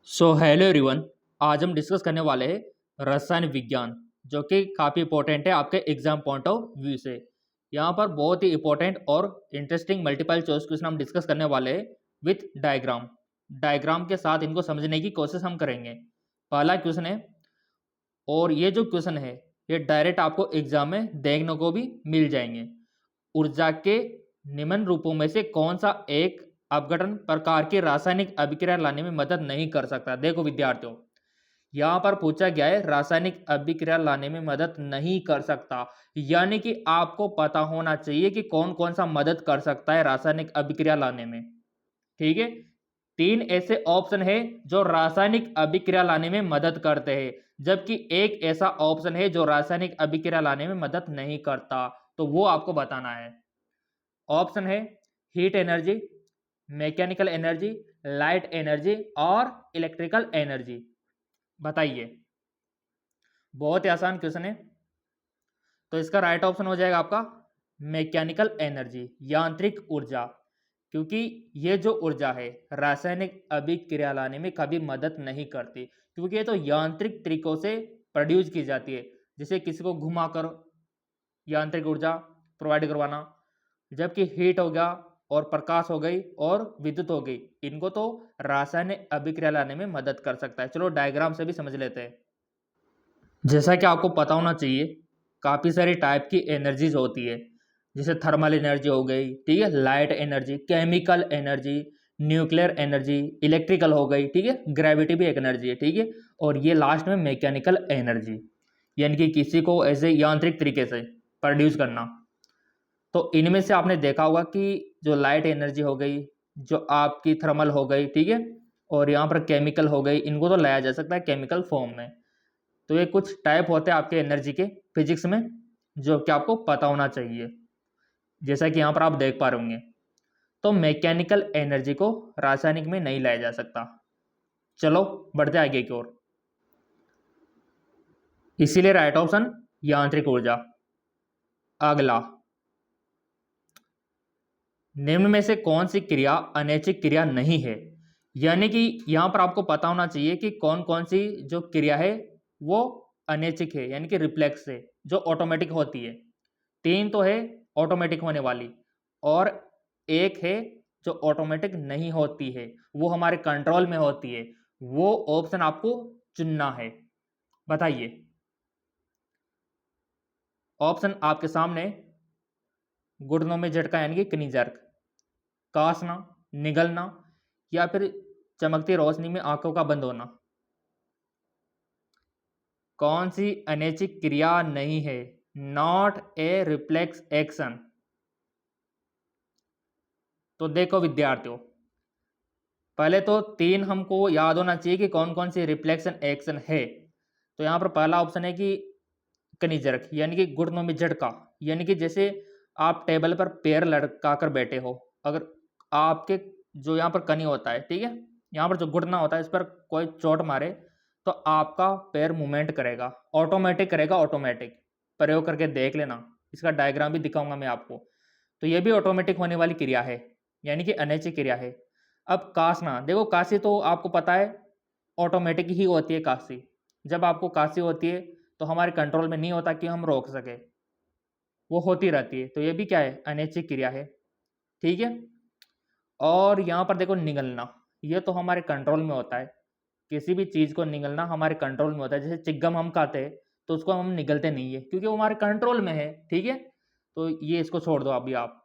So hello everyone. आज हम discuss करने वाले हैं रसायन विज्ञान, जो कि काफ़ी इंपॉर्टेंट है आपके एग्जाम पॉइंट ऑफ व्यू से। यहाँ पर बहुत ही इंपॉर्टेंट और इंटरेस्टिंग मल्टीपल चॉइस क्वेश्चन हम डिस्कस करने वाले हैं विथ डायग्राम। डायग्राम के साथ इनको समझने की कोशिश हम करेंगे। पहला क्वेश्चन है, और ये जो क्वेश्चन है ये डायरेक्ट आपको एग्जाम में देखने को भी मिल जाएंगे। ऊर्जा के निम्न रूपों में से कौन सा एक अपघटन प्रकार की रासायनिक अभिक्रिया लाने में मदद नहीं कर सकता। देखो विद्यार्थियों, यहाँ पर पूछा गया है रासायनिक अभिक्रिया लाने में मदद नहीं कर सकता, यानी कि आपको पता होना चाहिए कि कौन कौन सा मदद कर सकता है रासायनिक अभिक्रिया लाने में। ठीक है, तीन ऐसे ऑप्शन है जो रासायनिक अभिक्रिया लाने में मदद करते हैं, जबकि एक ऐसा ऑप्शन है जो रासायनिक अभिक्रिया लाने में मदद नहीं करता। तो वो आपको बताना है। ऑप्शन है heat energy, mechanical energy, light energy और इलेक्ट्रिकल एनर्जी। बताइए, बहुत ही आसान क्वेश्चन है। तो इसका राइट ऑप्शन हो जाएगा आपका मैकेनिकल एनर्जी, यांत्रिक ऊर्जा। क्योंकि ये जो ऊर्जा है रासायनिक अभिक्रिया लाने में कभी मदद नहीं करती, क्योंकि ये तो यांत्रिक तरीकों से प्रोड्यूस की जाती है, जैसे किसी को घुमाकर यांत्रिक ऊर्जा प्रोवाइड करवाना। जबकि हीट हो गया और प्रकाश हो गई और विद्युत हो गई, इनको तो रासायनिक अभिक्रिया लाने में मदद कर सकता है। चलो डायग्राम से भी समझ लेते हैं। जैसा कि आपको पता होना चाहिए, काफ़ी सारी टाइप की एनर्जीज होती है, जैसे थर्मल एनर्जी हो गई, ठीक है, light energy, chemical energy, nuclear energy, electrical हो गई, ठीक है, ग्रेविटी भी एक एनर्जी है, ठीक है, और ये लास्ट में मैकेनिकल एनर्जी, यानी कि किसी को ऐसे यांत्रिक तरीके से प्रोड्यूस करना। तो इनमें से आपने देखा होगा कि जो लाइट एनर्जी हो गई, जो आपकी थर्मल हो गई, ठीक है, और यहाँ पर केमिकल हो गई, इनको तो लाया जा सकता है केमिकल फॉर्म में। तो ये कुछ टाइप होते हैं आपके एनर्जी के फिजिक्स में, जो कि आपको पता होना चाहिए, जैसा कि यहाँ पर आप देख पा रहे होंगे। तो मैकेनिकल एनर्जी को रासायनिक में नहीं लाया जा सकता। चलो बढ़ते आगे की ओर। इसीलिए राइट ऑप्शन यांत्रिक ऊर्जा। अगला, निम्न में से कौन सी क्रिया अनैच्छिक क्रिया नहीं है। यानी कि यहां पर आपको पता होना चाहिए कि कौन कौन सी जो क्रिया है वो अनैच्छिक है, यानी कि रिफ्लेक्स है, जो ऑटोमेटिक होती है। तीन तो है ऑटोमेटिक होने वाली, और एक है जो ऑटोमेटिक नहीं होती है, वो हमारे कंट्रोल में होती है। वो ऑप्शन आपको चुनना है। बताइए, ऑप्शन आपके सामने। घुटनों में झटका यानी कि कनी जर्क, कासना, निगलना, या फिर चमकती रोशनी में आंखों का बंद होना। कौन सी अनैच्छिक क्रिया नहीं है? Not a reflex action. तो देखो विद्यार्थियों, पहले तो तीन हमको याद होना चाहिए कि कौन कौन सी रिफ्लेक्शन एक्शन है। तो यहाँ पर पहला ऑप्शन है कि कनिजरक, यानी कि घुटनों में झटका, यानी कि जैसे आप टेबल पर पैर लटका कर बैठे हो, अगर आपके जो यहाँ पर कनी होता है, ठीक है, यहाँ पर जो घुटना होता है, इस पर कोई चोट मारे तो आपका पैर मूवमेंट करेगा, ऑटोमेटिक करेगा, ऑटोमेटिक। प्रयोग करके देख लेना, इसका डायग्राम भी दिखाऊंगा मैं आपको। तो ये भी ऑटोमेटिक होने वाली क्रिया है, यानी कि अनैच्छिक क्रिया है। अब कासना, देखो काशी तो आपको पता है ऑटोमेटिक ही होती है काशी। जब आपको काशी होती है तो हमारे कंट्रोल में नहीं होता कि हम रोक सके, वो होती रहती है। तो ये भी क्या है? अनैच्छिक क्रिया है, ठीक है। और यहाँ पर देखो निगलना, ये तो हमारे कंट्रोल में होता है। किसी भी चीज़ को निगलना हमारे कंट्रोल में होता है। जैसे चिगम हम खाते हैं तो उसको हम निगलते नहीं है, क्योंकि वो हमारे कंट्रोल में है, ठीक है। तो ये इसको छोड़ दो अभी आप।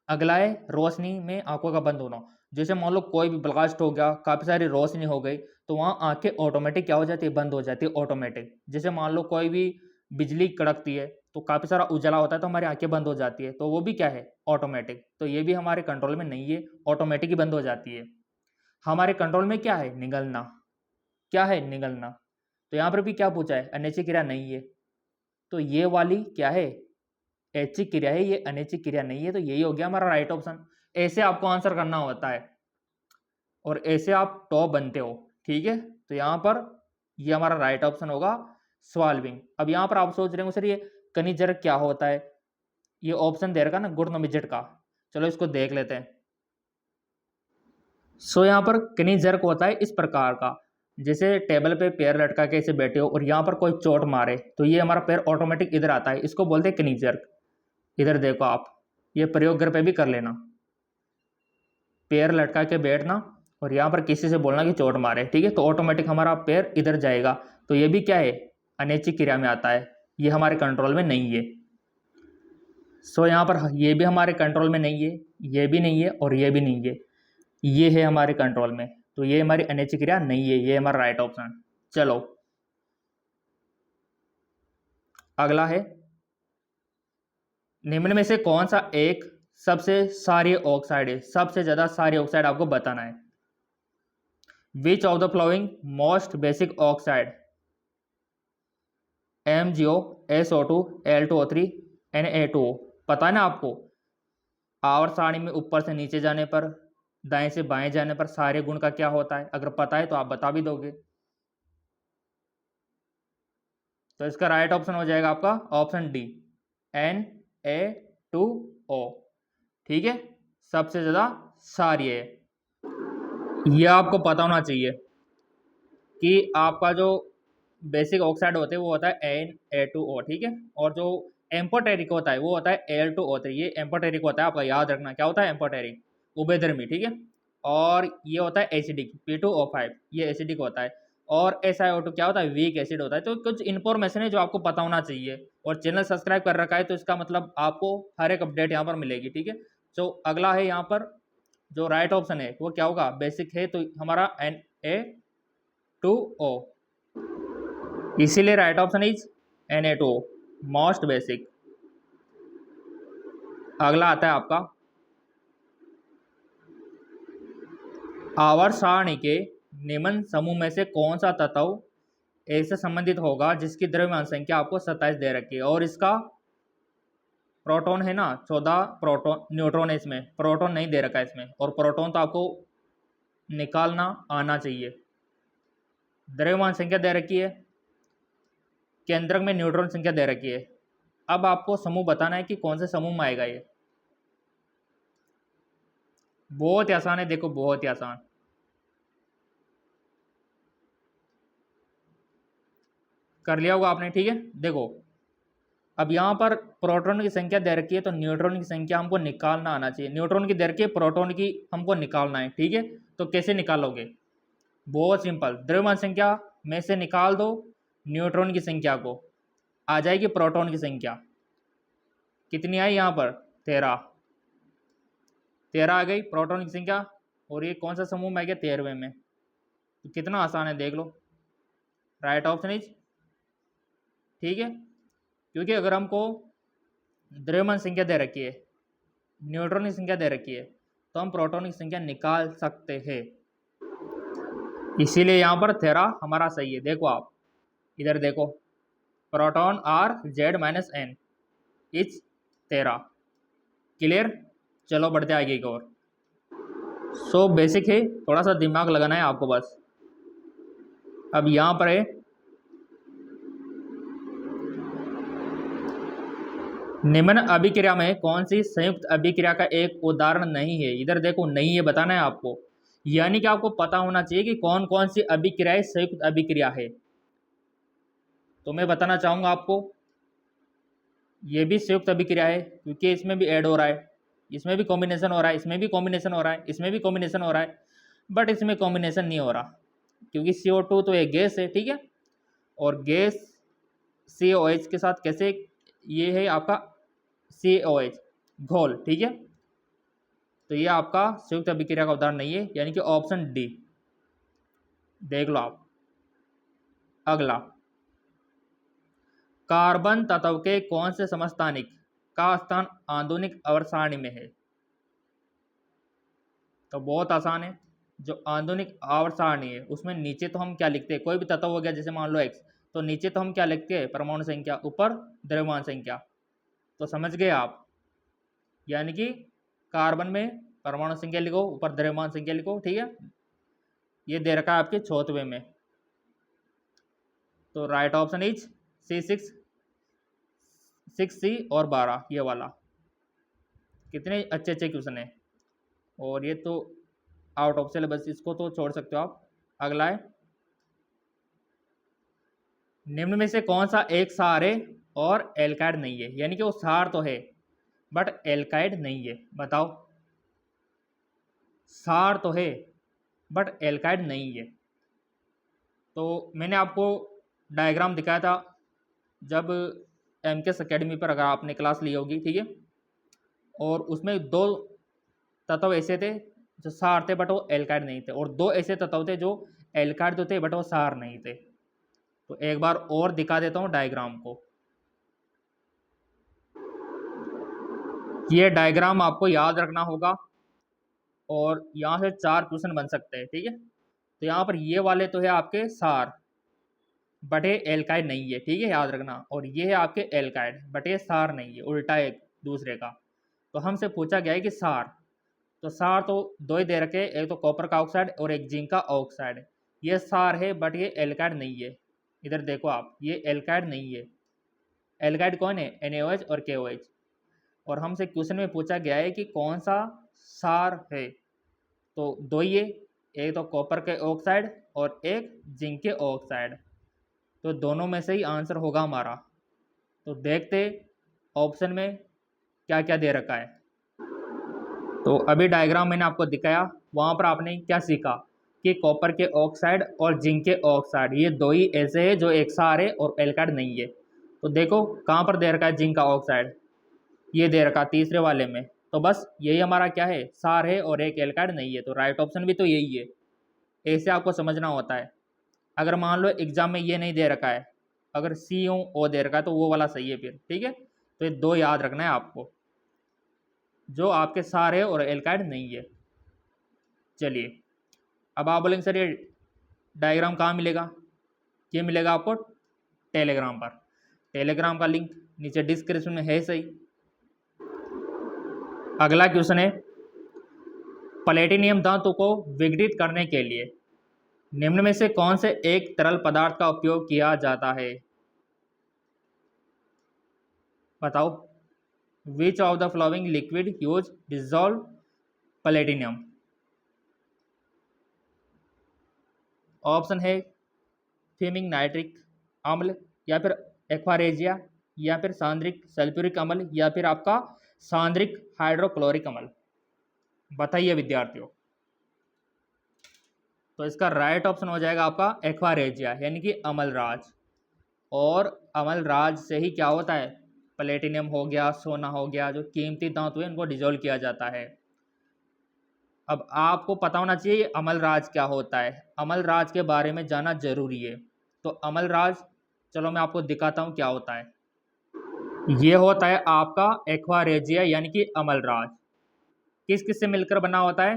अगला है रोशनी में आंखों का बंद होना। जैसे मान लो कोई भी ब्लास्ट हो गया, काफ़ी सारी रोशनी हो गई, तो वहाँ आंखें ऑटोमेटिक क्या हो जाती है? बंद हो जाती है, ऑटोमेटिक। जैसे मान लो कोई भी बिजली कड़कती है तो काफ़ी सारा उजाला होता है, तो हमारी आंखें बंद हो जाती है, तो वो भी क्या है? ऑटोमेटिक। तो ये भी हमारे कंट्रोल में नहीं है, ऑटोमेटिक ही बंद हो जाती है। हमारे कंट्रोल में क्या है? निगलना। क्या है? निगलना। तो यहाँ पर भी क्या पूछा है? अनैच्छिक क्रिया नहीं है। तो ये वाली क्या है? ऐच्छिक क्रिया है, ये अनैच्छिक क्रिया नहीं है। तो यही हो गया हमारा राइट ऑप्शन। ऐसे आपको आंसर करना होता है और ऐसे आप टॉप बनते हो, ठीक है। तो यहाँ पर ये हमारा राइट ऑप्शन होगा, सॉल्विंग। अब यहाँ पर आप सोच रहे हो सर ये कनिजर्क क्या होता है? ये ऑप्शन दे रखा ना, घुटनों में झटका। चलो इसको देख लेते हैं। सो यहाँ पर कनी जर्क होता है इस प्रकार का, जैसे टेबल पे पैर लटका के ऐसे बैठे हो और यहाँ पर कोई चोट मारे तो ये हमारा पैर ऑटोमेटिक इधर आता है, इसको बोलते हैं कनी जर्क। इधर देखो आप, ये प्रयोग घर पे भी कर लेना। पैर लटका के बैठना और यहाँ पर किसी से बोलना कि चोट मारे, ठीक है, तो ऑटोमेटिक हमारा पैर इधर जाएगा। तो ये भी क्या है, अनैच्छिक क्रिया में आता है, ये हमारे कंट्रोल में नहीं है। सो यहाँ पर ये भी हमारे कंट्रोल में नहीं है, ये भी नहीं है और ये भी नहीं है, ये है हमारे कंट्रोल में। तो ये हमारी अनैच्छिक क्रिया नहीं है, ये हमारा राइट ऑप्शन। चलो अगला है, निम्न में से कौन सा एक सबसे क्षारीय ऑक्साइड है, सबसे ज्यादा क्षारीय ऑक्साइड आपको बताना है। Which of the flowing most basic oxide, MgO, SO2, Al2O3, Na2O। पता है ना आपको, आवर्त सारणी में ऊपर से नीचे जाने पर, दाएं से बाएं जाने पर सारे गुण का क्या होता है, अगर पता है तो आप बता भी दोगे। तो इसका राइट ऑप्शन हो जाएगा आपका ऑप्शन डी, Na2O। ठीक है, सबसे ज्यादा क्षारीय है। यह आपको पता होना चाहिए कि आपका जो बेसिक ऑक्साइड होते हैं वो होता है Na2O, ठीक है, और जो एम्फोटेरिक होता है वो होता है Al2O3। ये एम्फोटेरिक होता है, आपका याद रखना क्या होता है एम्फोटेरिक, उभयधर्मी, ठीक है। और ये होता है एसिडिक, P2O5, ये एसिडिक होता है। और SiO2 क्या होता है, वीक एसिड होता है। तो कुछ इन्फॉर्मेशन है जो आपको पता होना चाहिए, और चैनल सब्सक्राइब कर रखा है तो इसका मतलब आपको हर एक अपडेट यहाँ पर मिलेगी, ठीक है। तो अगला है यहाँ पर जो राइट ऑप्शन है वो क्या होगा, बेसिक है तो हमारा Na2O, इसीलिए right option is Na2O, most basic. अगला आता है आपका, आवर्त सारणी के निम्न समूह में से कौन सा तत्व ऐसे संबंधित होगा जिसकी द्रव्यमान संख्या आपको 27 दे रखी है, और इसका प्रोटॉन है ना 14 प्रोटॉन, न्यूट्रॉन है इसमें, प्रोटॉन नहीं दे रखा है इसमें, और प्रोटॉन तो आपको निकालना आना चाहिए। द्रव्यमान संख्या दे रखी है, केंद्रक में न्यूट्रॉन संख्या दे रखी है। अब आपको समूह बताना है कि कौन से समूह में आएगा ये। बहुत ही आसान है, देखो बहुत ही आसान। कर लिया होगा आपने, ठीक है। देखो अब यहाँ पर प्रोटॉन की संख्या दे रखी है तो न्यूट्रॉन की संख्या हमको निकालना आना चाहिए। न्यूट्रॉन की दे रखी है, प्रोटॉन की हमको निकालना है, ठीक है। तो कैसे निकालोगे, बहुत सिंपल, द्रव्यमान संख्या में से निकाल दो न्यूट्रॉन की संख्या को, आ जाएगी प्रोटॉन की संख्या। कितनी आई यहाँ पर, 13 आ गई प्रोटॉन की संख्या। और ये कौन सा समूह में आ गया, 13वें में। तो कितना आसान है देख लो, राइट ऑप्शन इज, ठीक है। क्योंकि अगर हमको द्रव्यमान संख्या दे रखी है, न्यूट्रॉन की संख्या दे रखी है, तो हम प्रोटॉन की संख्या निकाल सकते हैं। इसीलिए यहाँ पर 13 हमारा सही है। देखो आप इधर देखो, proton are Z-N is 13। Clear, चलो बढ़ते आगे की ओर। सो बेसिक है, थोड़ा सा दिमाग लगाना है आपको बस। अब यहाँ पर है, निम्न अभिक्रिया में कौन सी संयुक्त अभिक्रिया का एक उदाहरण नहीं है। इधर देखो नहीं है बताना है आपको, यानी कि आपको पता होना चाहिए कि कौन कौन सी अभिक्रियाएं संयुक्त अभिक्रिया है। तो मैं बताना चाहूंगा आपको, ये भी संयुक्त अभिक्रिया है क्योंकि इसमें भी ऐड हो रहा है, इसमें भी कॉम्बिनेशन हो रहा है, इसमें भी कॉम्बिनेशन हो रहा है, इसमें भी कॉम्बिनेशन हो रहा है, बट इसमें कॉम्बिनेशन नहीं हो रहा क्योंकि CO2 तो एक गैस है, ठीक है। और गैस COH के साथ कैसे, ये है आपका COH घोल, ठीक है। तो ये आपका संयुक्त अभिक्रिया का उदाहरण नहीं है, यानी कि ऑप्शन डी देख लो आप। अगला, कार्बन तत्व के कौन से समस्थानिक का स्थान आधुनिक आवर्त सारणी में है। तो बहुत आसान है, जो आधुनिक आवर्त सारणी है उसमें नीचे तो हम क्या लिखते हैं, कोई भी तत्व हो गया जैसे मान लो X, तो नीचे तो हम क्या लिखते हैं, परमाणु संख्या, ऊपर द्रव्यमान संख्या। तो समझ गए आप, यानी कि कार्बन में परमाणु संख्या लिखो, ऊपर द्रव्यमान संख्या लिखो, ठीक है। ये दे रखा है आपके 4वें में। तो right option is C6, 6C और 12, ये वाला। कितने अच्छे अच्छे क्वेश्चन है, और ये तो आउट ऑफ सिलेबस, इसको तो छोड़ सकते हो आप। अगला है, निम्न में से कौन सा एक क्षार है और एल्काइड नहीं है, यानी कि वो क्षार तो है बट एल्काइड नहीं है। बताओ, क्षार तो है बट एल्काइड नहीं है। तो मैंने आपको डायग्राम दिखाया था जब एमकेएस एकेडमी पर, अगर आपने क्लास ली होगी, ठीक है, और उसमें दो तत्व ऐसे थे जो क्षार थे बट वो एल्काइड नहीं थे, और दो ऐसे तत्व थे जो एल्काइड तो थे बट वो क्षार नहीं थे। तो एक बार और दिखा देता हूँ डायग्राम को। ये डायग्राम आपको याद रखना होगा और यहाँ से 4 क्वेश्चन बन सकते हैं, ठीक है। तो यहाँ पर ये वाले तो है आपके क्षार बट ये एल्काइड नहीं है, ठीक है, याद रखना। और ये है आपके एल्काइड बट ये क्षार नहीं है, उल्टा एक दूसरे का। तो हमसे पूछा गया है कि क्षार, तो क्षार तो दो ही दे रखे, एक तो कॉपर का ऑक्साइड और एक जिंक का ऑक्साइड। ये क्षार है बट ये एल्काइड नहीं है। इधर देखो आप, ये एल्काइड नहीं है। एल्काइड कौन है? NaOH और KOH। और हमसे क्वेश्चन में पूछा गया है कि कौन सा क्षार है, तो दो ही है, एक तो कॉपर के ऑक्साइड और एक जिंक के ऑक्साइड। तो दोनों में से ही आंसर होगा हमारा। तो देखते ऑप्शन में क्या क्या दे रखा है। तो अभी डायग्राम मैंने आपको दिखाया, वहाँ पर आपने क्या सीखा कि कॉपर के ऑक्साइड और जिंक के ऑक्साइड ये दो ही ऐसे हैं जो एक क्षार है और एल्काइड नहीं है। तो देखो कहाँ पर दे रखा है जिंक का ऑक्साइड, ये दे रखा तीसरे वाले में। तो बस यही हमारा क्या है, क्षार है और एक एल्काइड नहीं है। तो राइट ऑप्शन भी तो यही है। ऐसे आपको समझना होता है। अगर मान लो एग्जाम में ये नहीं दे रखा है, अगर CO दे रखा है तो वो वाला सही है फिर, ठीक है। तो ये दो याद रखना है आपको, जो आपके क्षार है और एल्काइड नहीं है। चलिए, अब आप बोलेंगे सर ये डायग्राम कहाँ मिलेगा? ये मिलेगा आपको टेलीग्राम पर। टेलीग्राम का लिंक नीचे डिस्क्रिप्शन में है, सही। अगला क्वेश्चन है, प्लेटिनियम धातु को विघटित करने के लिए निम्न में से कौन से एक तरल पदार्थ का उपयोग किया जाता है? बताओ, which of the flowing liquid use dissolve platinum? Option है फीमिंग नाइट्रिक अम्ल, या फिर एक्वारेजिया, या फिर सांद्रिक सल्फ्यूरिक अम्ल, या फिर आपका सांद्रिक हाइड्रोक्लोरिक अम्ल। बताइए विद्यार्थियों। तो इसका राइट ऑप्शन हो जाएगा आपका एक्वारेजिया, यानी कि अमलराज। और अमलराज से ही क्या होता है, प्लेटिनियम हो गया, सोना हो गया, जो कीमती धातु है, इनको डिजोल्व किया जाता है। अब आपको पता होना चाहिए अमलराज क्या होता है, अमलराज के बारे में जानना जरूरी है। तो अमलराज, चलो मैं आपको दिखाता हूँ क्या होता है। ये होता है आपका एक्वारेजिया, यानी कि अमलराज। किस किस से मिलकर बना होता है?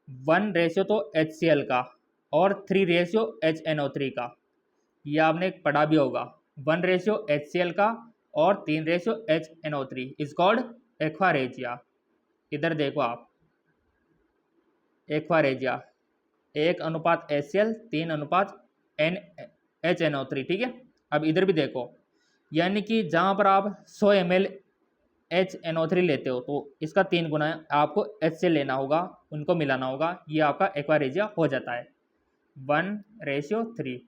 1 तो HCl का और 3 HNO3 का। ये आपने पढ़ा भी होगा, 1 HCl का और 3 HNO3 इज कॉल्ड एक्वारेजिया। इधर देखो आप, एक्वारेजिया 1:HCl 3:N HNO3, ठीक है। अब इधर भी देखो, यानी कि जहाँ पर आप 100 ml HNO3 लेते हो तो इसका 3 गुना आपको HCl लेना होगा, उनको मिलाना होगा, ये आपका एक्वारेजिया हो जाता है 1:3।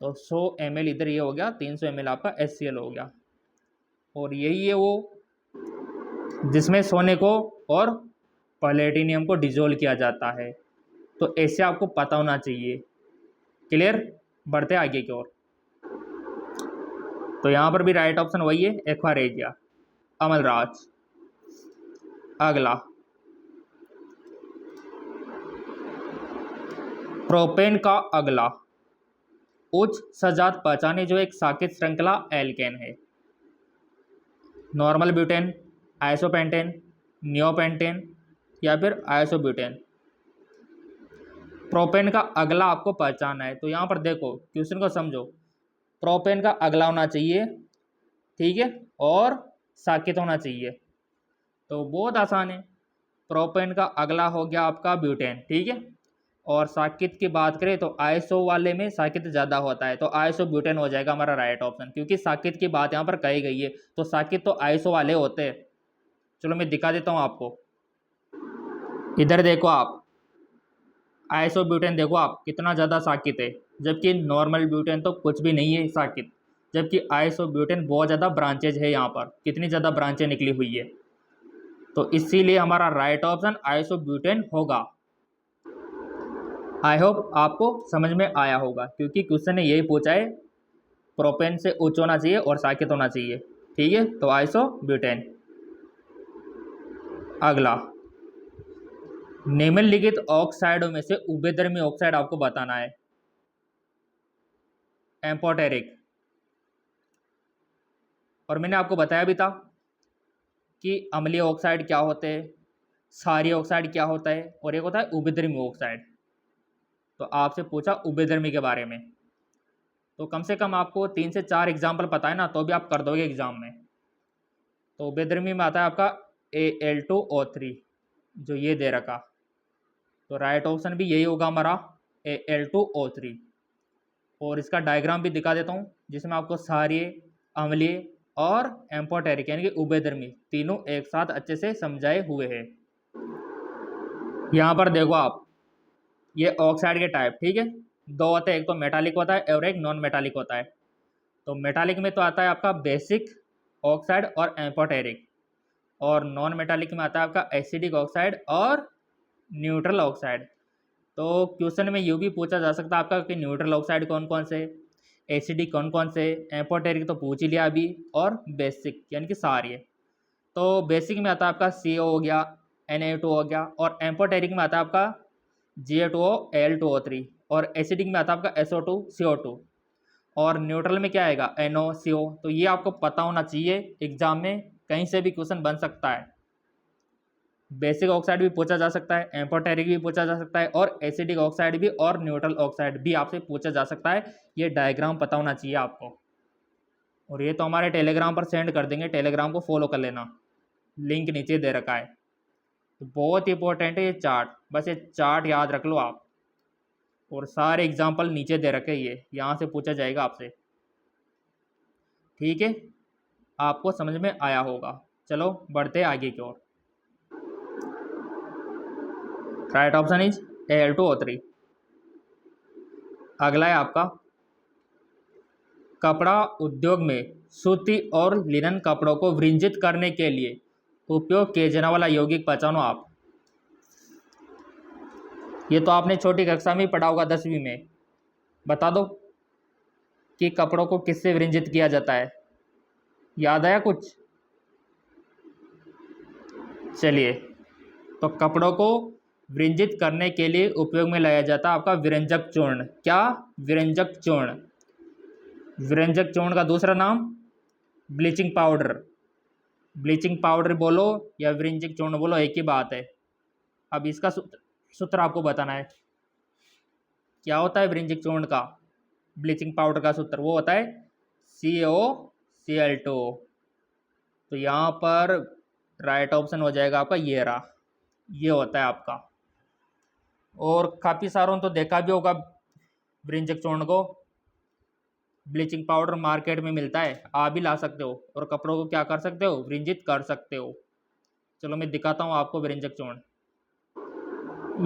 तो 100 ml इधर ये हो गया, 300 ml आपका HCl हो गया। और यही है वो जिसमें सोने को और प्लेटिनियम को डिजोल्व किया जाता है। तो ऐसे आपको पता होना चाहिए। क्लियर? बढ़ते आगे की ओर। तो यहाँ पर भी राइट ऑप्शन वही है, एक्वारेजिया, अमलराज। अगला, प्रोपेन का अगला उच्च सजात पहचाने जो एक साकेत श्रृंखला एल्केन है। नॉर्मल ब्यूटेन, आइसोपेंटेन, नियोपेंटेन, या फिर आइसोब्यूटेन। प्रोपेन का अगला आपको पहचानना है। तो यहाँ पर देखो, क्वेश्चन को समझो। प्रोपेन का अगला होना चाहिए, ठीक है, और साकेत होना चाहिए। तो बहुत आसान है। प्रोपेन का अगला हो गया आपका ब्यूटेन, ठीक है। और साकेत की बात करें तो आइसो वाले में साकेत ज़्यादा होता है, तो आइसो ब्यूटेन हो जाएगा हमारा राइट ऑप्शन, क्योंकि साकेत की बात यहाँ पर कही गई है। तो साकेत तो आइसो वाले होते हैं। चलो मैं दिखा देता हूँ आपको। इधर देखो आप, आइसोब्यूटेन देखो आप कितना ज़्यादा साकित है, जबकि नॉर्मल ब्यूटेन तो कुछ भी नहीं है साकित, जबकि आइसोब्यूटेन बहुत ज़्यादा ब्रांचेज है। यहाँ पर कितनी ज़्यादा ब्रांचें निकली हुई है, तो इसीलिए हमारा राइट ऑप्शन आइसोब्यूटेन होगा। आई होप आपको समझ में आया होगा, क्योंकि क्वेश्चन ने यही पूछा है प्रोपेन से उच्च होना चाहिए और साकित होना चाहिए। ठीक है, तो आइसोब्यूटेन। अगला, निम्नलिखित ऑक्साइडों में से उभयधर्मी ऑक्साइड आपको बताना है। एम्फोटेरिक, और मैंने आपको बताया भी था कि अम्लीय ऑक्साइड क्या होते हैं, क्षारीय ऑक्साइड क्या होता है, और एक होता है उभयधर्मी ऑक्साइड। तो आपसे पूछा उभयधर्मी के बारे में, तो कम से कम आपको 3 से 4 एग्जाम्पल पता है ना, तो भी आप कर दोगे एग्जाम में। तो उभयधर्मी में आता है आपका Al2O3, जो ये दे रखा, तो राइट ऑप्शन भी यही होगा हमारा Al2O3। और इसका डायग्राम भी दिखा देता हूँ, जिसमें आपको क्षारीय, अम्लीय और एम्फोटेरिक यानी कि उभयधर्मी तीनों एक साथ अच्छे से समझाए हुए हैं। यहाँ पर देखो आप, ये ऑक्साइड के टाइप, ठीक है, दो होते हैं, एक तो मेटालिक होता है और एक नॉन मेटालिक होता है। तो मेटालिक में तो आता है आपका बेसिक ऑक्साइड और एम्फोटेरिक, और नॉन मेटालिक में आता है आपका एसिडिक ऑक्साइड और न्यूट्रल ऑक्साइड। तो क्वेश्चन में यूँ भी पूछा जा सकता है आपका कि न्यूट्रल ऑक्साइड कौन कौन से, एसिडिक कौन कौन से, एम्फोटेरिक तो पूछ ही लिया अभी, और बेसिक यानी कि सारे। तो बेसिक में आता है आपका CO हो गया, Na2 हो गया, और एम्फोटेरिक में आता है आपका Ga2O Al2O3, और एसिडिक में आता है आपका SO2 CO2, और न्यूट्रल में क्या आएगा NOCO। तो ये आपको पता होना चाहिए, एग्जाम में कहीं से भी क्वेश्चन बन सकता है। बेसिक ऑक्साइड भी पूछा जा सकता है, एम्फोटेरिक भी पूछा जा सकता है, और एसिडिक ऑक्साइड भी और न्यूट्रल ऑक्साइड भी आपसे पूछा जा सकता है। ये डायग्राम पता होना चाहिए आपको। और ये तो हमारे टेलीग्राम पर सेंड कर देंगे, टेलीग्राम को फॉलो कर लेना, लिंक नीचे दे रखा है। तो बहुत इंपॉर्टेंट है ये चार्ट, बस ये चार्ट याद रख लो आप, और सारे एग्जाम्पल नीचे दे रखे, ये यहाँ से पूछा जाएगा आपसे। ठीक है, आपको समझ में आया होगा। चलो बढ़ते आगे की ओर। Right option is Al2O3। अगला है आपका, कपड़ा उद्योग में सूती और लिनन कपड़ों को वृंजित करने के लिए उपयोग किए जाने वाला यौगिक पहचानो आप। ये तो आपने छोटी कक्षा में पढ़ा होगा, 10वीं में। बता दो कि कपड़ों को किससे वृंजित किया जाता है, याद आया कुछ? चलिए, तो कपड़ों को वृंजित करने के लिए उपयोग में लाया जाता है आपका विरंजक चूर्ण। क्या? विरंजक चूर्ण। विरंजक चूर्ण का दूसरा नाम ब्लीचिंग पाउडर। ब्लीचिंग पाउडर बोलो या विरंजक चूर्ण बोलो, एक ही बात है। अब इसका सूत्र आपको बताना है। क्या होता है विरंजक चूर्ण का, ब्लीचिंग पाउडर का सूत्र? वो होता है CaOCl2। तो यहाँ पर राइट ऑप्शन हो जाएगा आपका ये रहा, ये होता है आपका। और काफ़ी सारों तो देखा भी होगा विरंजक चूर्ण को, ब्लीचिंग पाउडर मार्केट में मिलता है, आप भी ला सकते हो और कपड़ों को क्या कर सकते हो, विरंजित कर सकते हो। चलो मैं दिखाता हूँ आपको विरंजक चूर्ण।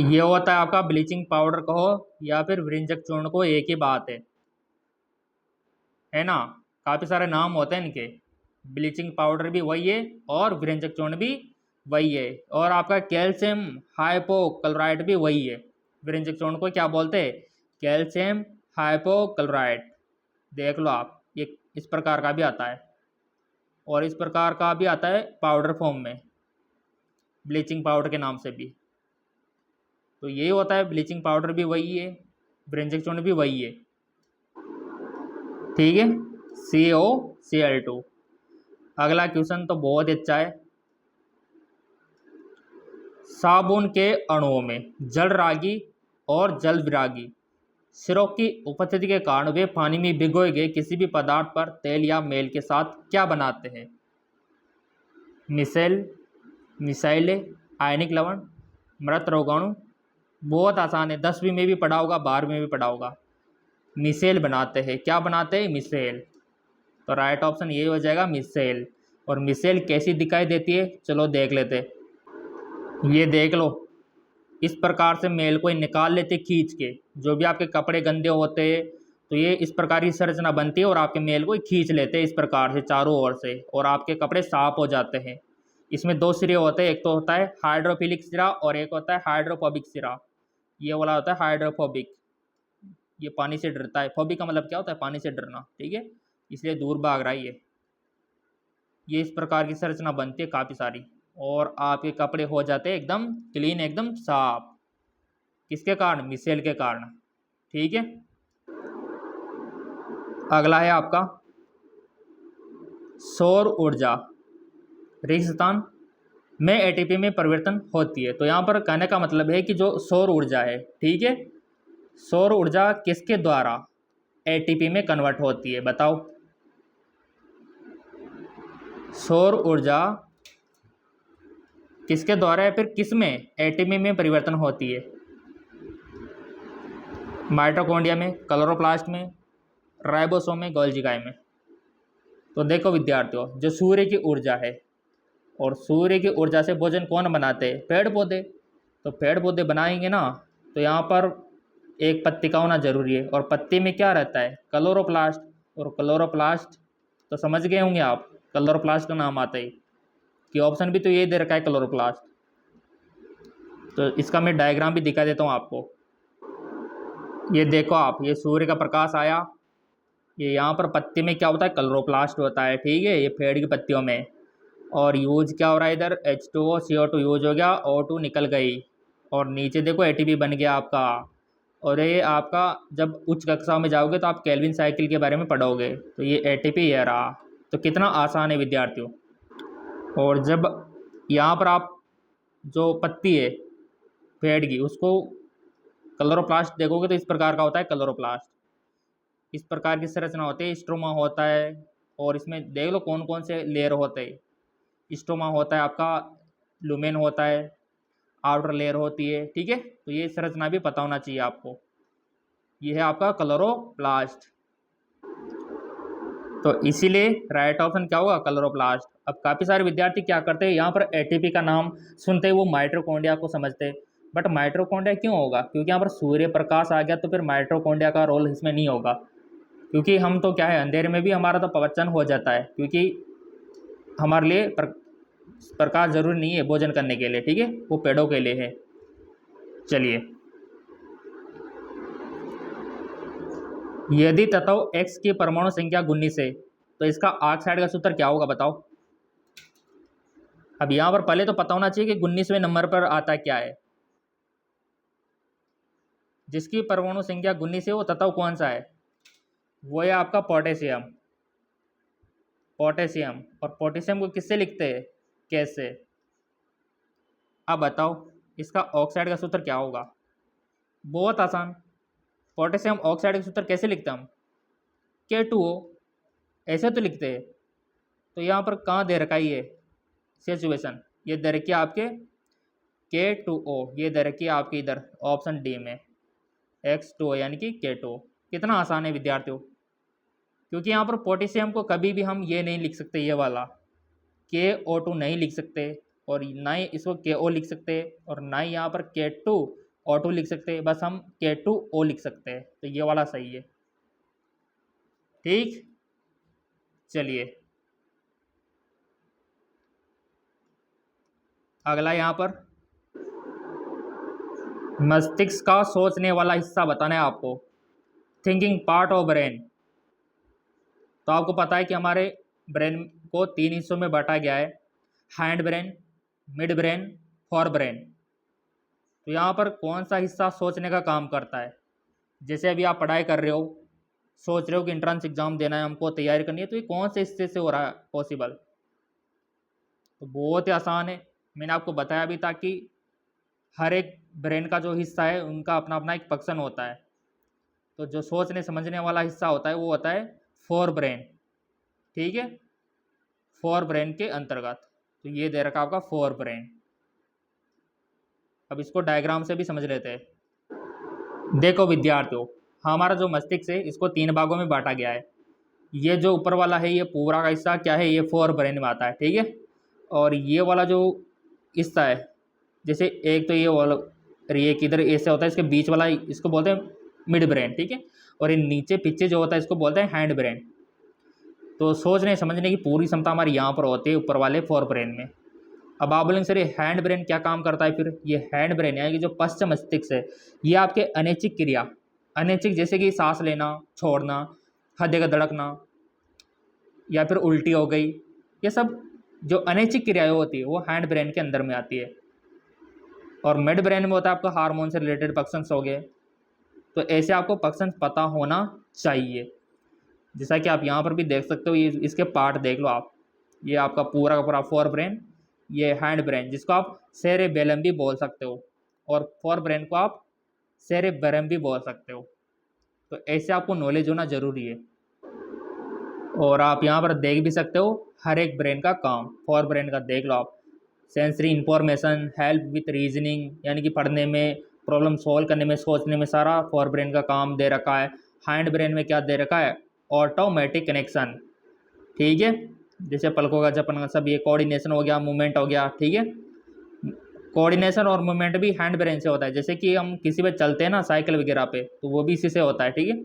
ये होता है आपका ब्लीचिंग पाउडर कहो या फिर विरंजक चूर्ण को, एक ही बात है ना। काफ़ी सारे नाम होते हैं इनके, ब्लीचिंग पाउडर भी वही है और विरंजक चूर्ण भी वही है, और आपका कैल्शियम हाइपोक्लोराइड भी वही है। विरंजक चूर्ण को क्या बोलते हैं? Calcium hypochloride. देख लो आप, ये इस प्रकार का भी आता है और इस प्रकार का भी आता है पाउडर फॉर्म में, ब्लीचिंग पाउडर के नाम से भी। तो यही होता है, ब्लीचिंग पाउडर भी वही है, विरंजक चूर्ण भी वही है। ठीक है, CaOCl2। अगला क्वेश्चन तो बहुत अच्छा है। साबुन के अणुओं में जल रागी और जल विरागी सिरों की उपस्थिति के कारण वे पानी में भिगोए गए किसी भी पदार्थ पर तेल या मेल के साथ क्या बनाते हैं? मिसेल, मिसाइले, आयनिक लवण, मृत रोगाणु। बहुत आसान है, 10वीं में भी पढ़ा होगा, 12वीं में भी पढ़ा होगा। मिसेल बनाते हैं। क्या बनाते हैं? मिसेल। तो राइट ऑप्शन यही हो जाएगा, मिसेल। और मिसेल कैसी दिखाई देती है, चलो देख लेते। ये देख लो, इस प्रकार से मेल को निकाल लेते खींच के। जो भी आपके कपड़े गंदे होते तो ये इस प्रकार की संरचना बनती है और आपके मेल को खींच लेते हैं इस प्रकार से चारों ओर से, और आपके कपड़े साफ हो जाते हैं। इसमें दो सिरे होते हैं, एक तो होता है हाइड्रोफिलिक सिरा और एक होता है हाइड्रोफोबिक सिरा। ये वाला होता है हाइड्रोफोबिक, ये पानी से डरता है। फोबिक का मतलब क्या होता है? पानी से डरना, ठीक है, इसलिए दूर भाग रहा है ये इस प्रकार की संरचना बनती है काफ़ी सारी, और आपके कपड़े हो जाते हैं एकदम क्लीन, एकदम साफ। किसके कारण? मिसेल के कारण, ठीक है। अगला है आपका सौर ऊर्जा। रेगिस्तान में एटीपी में परिवर्तन होती है। तो यहाँ पर कहने का मतलब है कि जो सौर ऊर्जा है, ठीक है, सौर ऊर्जा किसके द्वारा एटीपी में कन्वर्ट होती है? बताओ। सौर ऊर्जा किसके द्वारा या फिर किस में एटीपी में परिवर्तन होती है? माइटोकॉन्ड्रिया में, क्लोरोप्लास्ट में, राइबोसोम में, गोल्गी काई में। तो देखो विद्यार्थियों, जो सूर्य की ऊर्जा है, और सूर्य की ऊर्जा से भोजन कौन बनाते हैं? पेड़ पौधे। तो पेड़ पौधे बनाएंगे ना, तो यहाँ पर एक पत्तिका होना जरूरी है, और पत्ती में क्या रहता है? क्लोरोप्लास्ट। और क्लोरोप्लास्ट तो समझ गए होंगे आप, क्लोरोप्लास्ट का नाम आता है कि ऑप्शन भी तो ये दे रखा है क्लोरोप्लास्ट। तो इसका मैं डायग्राम भी दिखा देता हूँ आपको। ये देखो आप, ये सूर्य का प्रकाश आया, ये यहाँ पर पत्ती में क्या होता है? क्लोरोप्लास्ट होता है, ठीक है, ये पेड़ की पत्तियों में। और यूज क्या हो रहा है इधर? H2O CO2 यूज हो गया, O2 निकल गई, और नीचे देखो ATP बन गया आपका। और ये आपका जब उच्च कक्षाओं में जाओगे तो आप केल्विन साइकिल के बारे में पढ़ोगे, तो ये ATP ये रहा। तो कितना आसान है विद्यार्थियों। और जब यहाँ पर आप जो पत्ती है पेड़ की, उसको क्लोरोप्लास्ट देखोगे तो इस प्रकार का होता है क्लोरोप्लास्ट। इस प्रकार की संरचना होती है, स्ट्रोमा होता है, और इसमें देख लो कौन कौन से लेयर होते हैं। स्ट्रोमा होता है आपका, लुमेन होता है, आउटर लेयर होती है, ठीक है। तो ये संरचना भी पता होना चाहिए आपको। ये है आपका क्लोरोप्लास्ट। तो इसीलिए राइट ऑप्शन क्या होगा? क्लोरोप्लास्ट। अब काफ़ी सारे विद्यार्थी क्या करते हैं, यहाँ पर एटीपी का नाम सुनते ही वो माइटोकॉन्ड्रिया को समझते हैं। बट माइटोकॉन्ड्रिया क्यों होगा? क्योंकि यहाँ पर सूर्य प्रकाश आ गया, तो फिर माइटोकॉन्ड्रिया का रोल इसमें नहीं होगा। क्योंकि हम तो क्या है, अंधेरे में भी हमारा तो पहचान हो जाता है, क्योंकि हमारे लिए प्रकाश जरूरी नहीं है भोजन करने के लिए, ठीक है, वो पेड़ों के लिए है। चलिए, यदि तत्व X की परमाणु संख्या 19 है तो इसका ऑक्साइड का सूत्र क्या होगा? बताओ। अब यहाँ पर पहले तो पता होना चाहिए कि 19वें नंबर पर आता क्या है। जिसकी परमाणु संख्या 19 है वो तत्व कौन सा है? वो है आपका पोटेशियम। पोटेशियम। और पोटेशियम को किससे लिखते हैं? कैसे? अब बताओ इसका ऑक्साइड का सूत्र क्या होगा? बहुत आसान। पोटेशियम ऑक्साइड का सूत्र कैसे लिखते हैं हम? K2O, ऐसे तो लिखते हैं। तो यहाँ पर कहाँ दे रखा है ये सिचुएशन? ये दे रखी है आपके K2O, ये दे रखी है आपके इधर ऑप्शन डी में X2O यानी कि K2O। कितना आसान है विद्यार्थियों। क्योंकि यहाँ पर पोटेशियम को कभी भी हम ये नहीं लिख सकते, ये वाला KO2 नहीं लिख सकते, और ना ही इसको KO लिख सकते, और ना ही यहाँ पर K2O2 लिख सकते, बस हम K2O लिख सकते हैं। तो ये वाला सही है, ठीक। चलिए अगला, यहाँ पर मस्तिष्क का सोचने वाला हिस्सा बताना है आपको, थिंकिंग पार्ट ऑफ ब्रेन। तो आपको पता है कि हमारे ब्रेन को 3 हिस्सों में बांटा गया है, hind brain, mid brain, fore brain. तो यहाँ पर कौन सा हिस्सा सोचने का काम करता है? जैसे अभी आप पढ़ाई कर रहे हो, सोच रहे हो कि एंट्रेंस एग्जाम देना है, हमको तैयारी करनी है, तो ये कौन से हिस्से से हो रहा है पॉसिबल? तो बहुत ही आसान है, मैंने आपको बताया भी था कि हर एक ब्रेन का जो हिस्सा है उनका अपना अपना एक फंक्शन होता है। तो जो सोचने समझने वाला हिस्सा होता है वो होता है फोर ब्रेन, ठीक है, फोर ब्रेन के अंतर्गत। तो ये दे रखा आपका फोर ब्रेन। अब इसको डायग्राम से भी समझ लेते हैं। देखो विद्यार्थियों, हमारा जो मस्तिष्क है इसको 3 भागों में बांटा गया है। ये जो ऊपर वाला है ये पूरा का हिस्सा क्या है? ये फोर ब्रेन में आता है, ठीक है। और ये वाला जो हिस्सा है, जैसे एक तो ये वाला फिर ये किधर ऐसे होता है, इसके बीच वाला इसको बोलते हैं मिड ब्रेन, ठीक है। और ये नीचे पीछे जो होता है इसको बोलते हैं हैंड ब्रेन। तो सोचने समझने की पूरी क्षमता हमारी यहाँ पर होती है ऊपर वाले फोर ब्रेन में। अब आप बोलेंगे सर ये हैंड ब्रेन क्या काम करता है? फिर ये हैंड ब्रेन यानी कि जो पश्च मस्तिष्क है, ये आपके अनैच्छिक क्रिया, अनैच्छिक जैसे कि सांस लेना, छोड़ना, हृदय का धड़कना, या फिर उल्टी हो गई, ये सब जो अनैच्छिक क्रियाएं होती है वो हैंड ब्रेन के अंदर में आती है। और मिड ब्रेन में होता है आपका हार्मोन से रिलेटेड फंक्शंस हो गए। तो ऐसे आपको फंक्शंस पता होना चाहिए। जैसा कि आप यहाँ पर भी देख सकते हो, ये इसके पार्ट देख लो आप, ये आपका पूरा का पूरा फोर ब्रेन, ये हैंड ब्रेन जिसको आप सेरेबेलम भी बोल सकते हो, और फोर ब्रेन को आप सेरेबेरम भी बोल सकते हो। तो ऐसे आपको नॉलेज होना जरूरी है। और आप यहाँ पर देख भी सकते हो हर एक ब्रेन का काम, फोर ब्रेन का देख लो आप। Sensory information, help with reasoning यानी कि पढ़ने में, प्रॉब्लम सॉल्व करने में, सोचने में, सारा फोर ब्रेन का काम दे रखा है। हैंड ब्रेन में क्या दे रखा है? ऑटोमेटिक कनेक्शन, ठीक है। जैसे पलकों का झपकना, सब ये कोऑर्डिनेशन हो गया, मूवमेंट हो गया, ठीक है। कोऑर्डिनेशन और मूवमेंट भी हैंड ब्रेन से होता है। जैसे कि हम किसी पे चलते हैं ना, साइकिल वगैरह पे, तो वो भी इसी से होता है, ठीक है।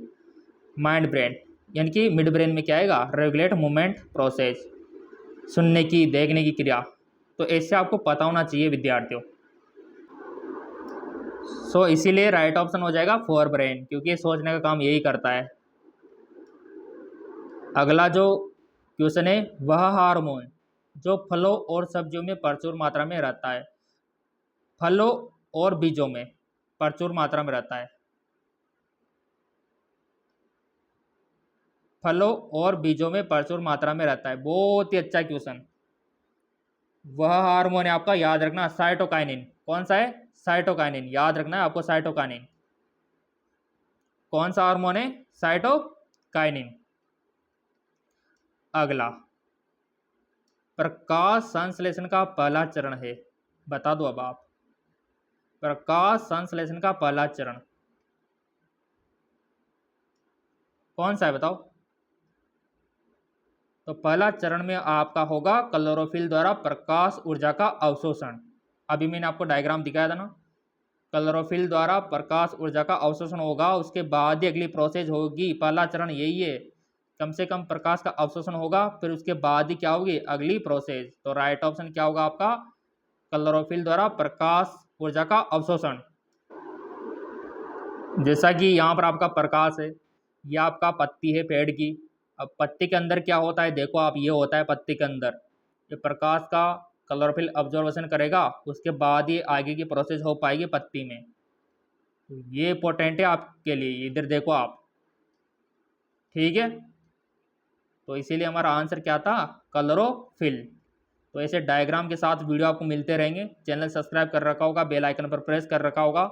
माइंड ब्रेन यानी कि मिड ब्रेन में क्या आएगा? रेगुलेट मूवमेंट प्रोसेस, सुनने की, देखने की क्रिया। तो ऐसे आपको पता होना चाहिए विद्यार्थियों। सो इसीलिए राइट ऑप्शन हो जाएगा फोर ब्रेन, क्योंकि ये सोचने का काम यही करता है। अगला जो क्वेश्चन है, वह हार्मोन जो फलों और सब्जियों में प्रचुर मात्रा में रहता है। फलों और बीजों में प्रचुर मात्रा में रहता है। फलों और बीजों में प्रचुर मात्रा में रहता है। बहुत ही अच्छा क्वेश्चन। वह हार्मोन है आपका, याद रखना, साइटोकाइनिन। कौन सा है? साइटोकाइनिन, याद रखना है आपको, साइटोकाइनिन। कौन सा हार्मोन है? साइटोकाइनिन। अगला, प्रकाश संश्लेषण का पहला चरण है। बता दो अब आप, प्रकाश संश्लेषण का पहला चरण कौन सा है? बताओ। तो पहला चरण में आपका होगा क्लोरोफिल द्वारा प्रकाश ऊर्जा का अवशोषण। अभी मैंने आपको डायग्राम दिखाया था ना, क्लोरोफिल द्वारा प्रकाश ऊर्जा का अवशोषण होगा, उसके बाद ही अगली प्रोसेस होगी। पहला चरण यही है, कम से कम प्रकाश का अवशोषण होगा, फिर उसके बाद ही क्या होगी? अगली प्रोसेस। तो राइट ऑप्शन क्या होगा आपका? क्लोरोफिल द्वारा प्रकाश ऊर्जा का अवशोषण। जैसा कि यहाँ पर आपका प्रकाश है, यह आपका पत्ती है पेड़ की। अब पत्ती के अंदर क्या होता है? देखो आप, ये होता है पत्ती के अंदर, ये प्रकाश का क्लोरोफिल ऑब्जर्वेशन करेगा, उसके बाद ही आगे की प्रोसेस हो पाएगी पत्ती में। तो ये इंपॉर्टेंट है आपके लिए, इधर देखो आप, ठीक है। तो इसीलिए हमारा आंसर क्या था? क्लोरोफिल। तो ऐसे डायग्राम के साथ वीडियो आपको मिलते रहेंगे। चैनल सब्सक्राइब कर रखा होगा, बेल आइकन पर प्रेस कर रखा होगा,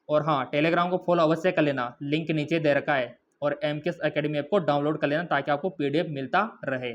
और हाँ, टेलीग्राम को फॉलो अवश्य कर लेना, लिंक नीचे दे रखा है। और MKS एकेडमी ऐप को डाउनलोड कर लेना ताकि आपको PDF मिलता रहे।